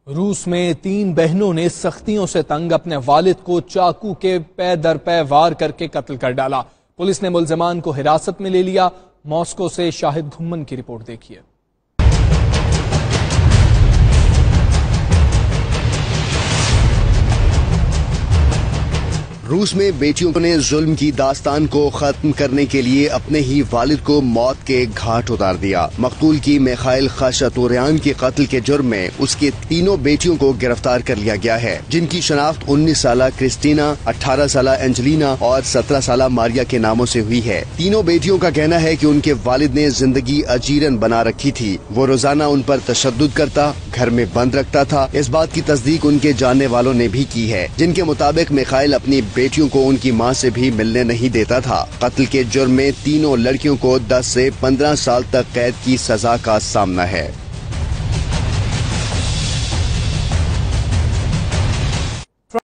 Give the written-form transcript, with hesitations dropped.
روس میں 3 بہنوں نے سختیوں سے تنگ اپنے والد کو چاقو کے پے در پے وار کر کے قتل کر ڈالا۔ پولیس نے ملزمان کو حراست میں لے لیا۔ ماسکو سے شاہد گھمن کی رپورٹ دیکھیے۔ روس میں بیٹیوں نے ظلم کی داستان کو ختم کرنے کے لیے اپنے ہی والد کو موت کے گھاٹ اتار دیا۔ مقتول کی میخائیل خاشاتوریان کے قتل کے جرم میں اس کے 3 بیٹیوں کو گرفتار کر لیا گیا ہے، جن کی شناخت 19 سالہ کرسٹینا، 18 سالہ اینجلینا اور 17 سالہ ماریا کے ناموں سے ہوئی ہے۔ 3 بیٹیوں کا کہنا ہے کہ ان کے والد نے زندگی اجیرن بنا رکھی تھی۔ وہ روزانہ ان پر تشدد کرتا، گھر میں بند رکھتا تھا۔ اس بات کی تصدیق ان کے جاننے والوں نے بھی کی ہے، جن کے مطابق میخائیل اپنی بیٹیوں کو ان کی ماں سے بھی ملنے نہیں دیتا تھا۔ قتل کے جرم میں 3 لڑکیوں کو 10 سے 15 سال تک قید کی سزا کا سامنا ہے۔